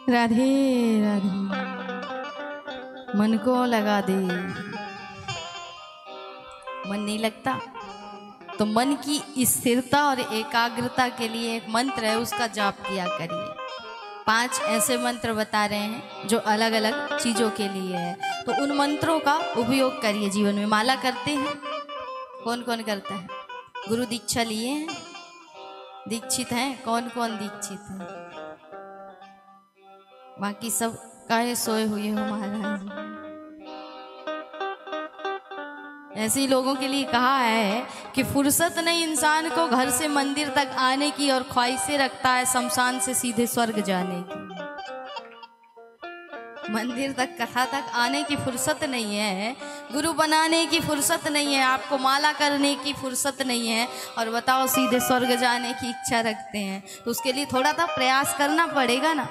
राधे राधे। मन को लगा दे। मन नहीं लगता तो मन की स्थिरता और एकाग्रता के लिए एक मंत्र है, उसका जाप किया करिए। 5 ऐसे मंत्र बता रहे हैं जो अलग अलग चीज़ों के लिए है, तो उन मंत्रों का उपयोग करिए जीवन में। माला करते हैं, कौन कौन करता है? गुरु दीक्षा लिए हैं, दीक्षित हैं, कौन कौन दीक्षित हैं? बाकी सब काहे सोए हुए हो महाराज? ऐसे ही लोगों के लिए कहा है कि फुर्सत नहीं इंसान को घर से मंदिर तक आने की, और ख्वाहिशें रखता है शमशान से सीधे स्वर्ग जाने की। मंदिर तक, कथा तक आने की फुर्सत नहीं है, गुरु बनाने की फुर्सत नहीं है, आपको माला करने की फुर्सत नहीं है, और बताओ सीधे स्वर्ग जाने की इच्छा रखते हैं। तो उसके लिए थोड़ा सा प्रयास करना पड़ेगा ना।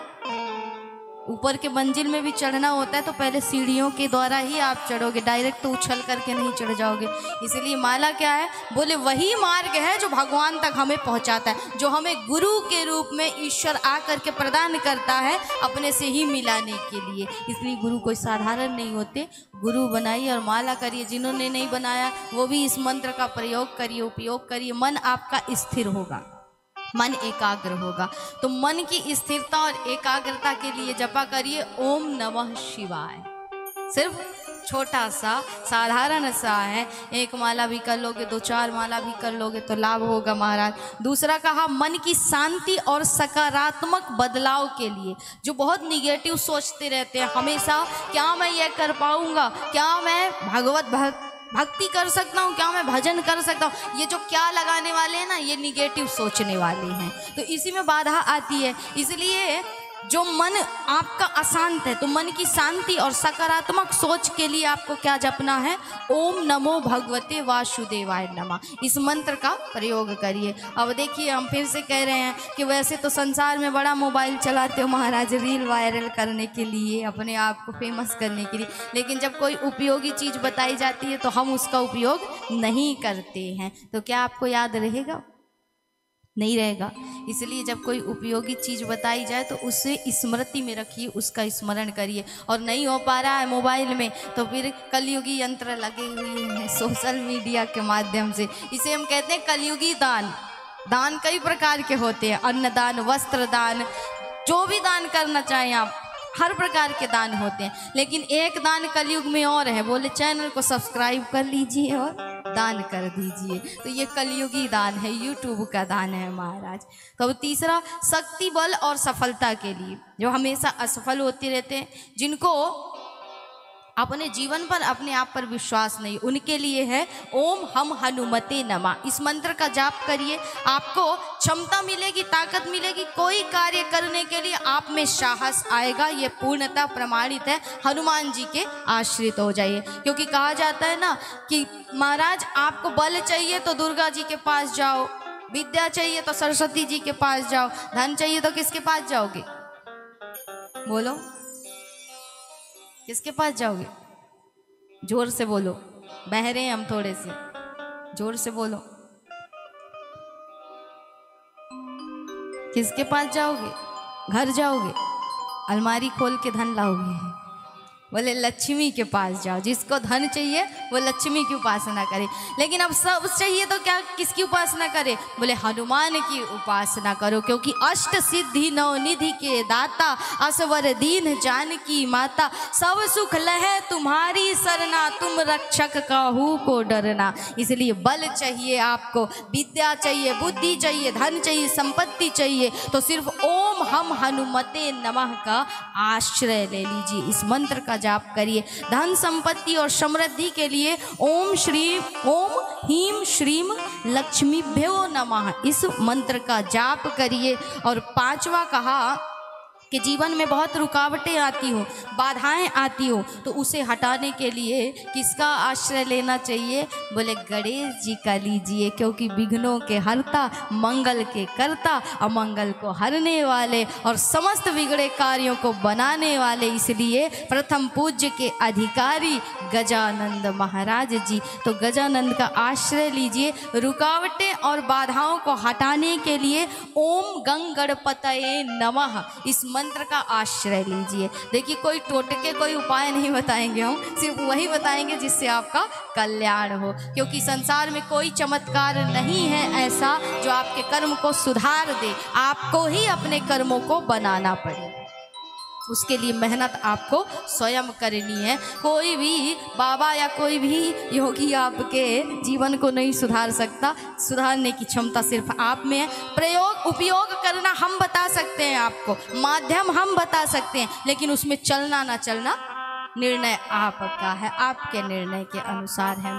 ऊपर के मंजिल में भी चढ़ना होता है तो पहले सीढ़ियों के द्वारा ही आप चढ़ोगे, डायरेक्ट तो उछल करके नहीं चढ़ जाओगे। इसलिए माला क्या है? बोले वही मार्ग है जो भगवान तक हमें पहुंचाता है, जो हमें गुरु के रूप में ईश्वर आकर के प्रदान करता है अपने से ही मिलाने के लिए। इसलिए गुरु कोई साधारण नहीं होते। गुरु बनाइए और माला करिए। जिन्होंने नहीं बनाया वो भी इस मंत्र का प्रयोग करिए, उपयोग करिए। मन आपका स्थिर होगा, मन एकाग्र होगा। तो मन की स्थिरता और एकाग्रता के लिए जपा करिए ओम नमः शिवाय। सिर्फ छोटा सा साधारण सा है, एक माला भी कर लोगे, 2-4 माला भी कर लोगे तो लाभ होगा महाराज। दूसरा कहा मन की शांति और सकारात्मक बदलाव के लिए, जो बहुत निगेटिव सोचते रहते हैं हमेशा, क्या मैं ये कर पाऊंगा, क्या मैं भक्ति कर सकता हूँ, क्या मैं भजन कर सकता हूँ, ये जो क्या लगाने वाले हैं ना, ये निगेटिव सोचने वाले हैं, तो इसी में बाधा आती है। इसलिए जो मन आपका अशांत है तो मन की शांति और सकारात्मक सोच के लिए आपको क्या जपना है? ओम नमो भगवते वासुदेवाय नमः। इस मंत्र का प्रयोग करिए। अब देखिए हम फिर से कह रहे हैं कि वैसे तो संसार में बड़ा मोबाइल चलाते हो महाराज, रील वायरल करने के लिए, अपने आप को फेमस करने के लिए, लेकिन जब कोई उपयोगी चीज़ बताई जाती है तो हम उसका उपयोग नहीं करते हैं। तो क्या आपको याद रहेगा? नहीं रहेगा। इसलिए जब कोई उपयोगी चीज़ बताई जाए तो उसे स्मृति में रखिए, उसका स्मरण करिए। और नहीं हो पा रहा है मोबाइल में तो फिर कलयुगी यंत्र लगे हुए हैं सोशल मीडिया के माध्यम से, इसे हम कहते हैं कलयुगी दान। दान कई प्रकार के होते हैं, अन्न दान, वस्त्र दान, जो भी दान करना चाहें आप, हर प्रकार के दान होते हैं। लेकिन एक दान कलयुग में और है, बोले चैनल को सब्सक्राइब कर लीजिए और दान कर दीजिए। तो ये कलयुगी दान है, यूट्यूब का दान है महाराज। तो अब तीसरा, शक्ति, बल और सफलता के लिए, जो हमेशा असफल होते रहते हैं, जिनको अपने जीवन पर, अपने आप पर विश्वास नहीं, उनके लिए है ओम हम हनुमते नमः। इस मंत्र का जाप करिए, आपको क्षमता मिलेगी, ताकत मिलेगी, कोई कार्य करने के लिए आप में साहस आएगा। ये पूर्णतः प्रमाणित है। हनुमान जी के आश्रित हो जाइए, क्योंकि कहा जाता है ना कि महाराज आपको बल चाहिए तो दुर्गा जी के पास जाओ, विद्या चाहिए तो सरस्वती जी के पास जाओ, धन चाहिए तो किसके पास जाओगे? बोलो, किसके पास जाओगे? जोर से बोलो, बहरे हैं हम थोड़े से, जोर से बोलो। किसके पास जाओगे? घर जाओगे, अलमारी खोल के धन लाओगे? बोले लक्ष्मी के पास जाओ। जिसको धन चाहिए वो लक्ष्मी की उपासना करे। लेकिन अब सब चाहिए तो क्या, किसकी उपासना करे? बोले हनुमान की उपासना करो, क्योंकि अष्ट सिद्धि नवनिधि के दाता, असवर दीन जानकी माता, सब सुख लहे तुम्हारी सरना, तुम रक्षक काहू को डरना। इसलिए बल चाहिए आपको, विद्या चाहिए, बुद्धि चाहिए, धन चाहिए, संपत्ति चाहिए, तो सिर्फ ओम हम हनुमते नमः का आश्रय ले लीजिए। इस मंत्र का जाप करिए। धन संपत्ति और समृद्धि के लिए ओम हीम श्रीम लक्ष्मीभ्यो नमः इस मंत्र का जाप करिए। और 5वां कहा कि जीवन में बहुत रुकावटें आती हो, बाधाएं आती हो, तो उसे हटाने के लिए किसका आश्रय लेना चाहिए? बोले गणेश जी का लीजिए, क्योंकि विघ्नों के हरता, मंगल के करता, अमंगल को हरने वाले और समस्त बिगड़े कार्यों को बनाने वाले, इसलिए प्रथम पूज्य के अधिकारी गजानंद महाराज जी। तो गजानंद का आश्रय लीजिए। रुकावटें और बाधाओं को हटाने के लिए ओम गंगणपतये नमः इस मंत्र का आश्रय लीजिए। देखिए कोई टोटके कोई उपाय नहीं बताएंगे, हम सिर्फ वही बताएंगे जिससे आपका कल्याण हो, क्योंकि संसार में कोई चमत्कार नहीं है ऐसा जो आपके कर्म को सुधार दे। आपको ही अपने कर्मों को बनाना पड़े, उसके लिए मेहनत आपको स्वयं करनी है। कोई भी बाबा या कोई भी योगी आपके जीवन को नहीं सुधार सकता। सुधारने की क्षमता सिर्फ आप में है। प्रयोग उपयोग करना हम बता सकते हैं आपको, माध्यम हम बता सकते हैं, लेकिन उसमें चलना ना चलना निर्णय आपका है, आपके निर्णय के अनुसार है।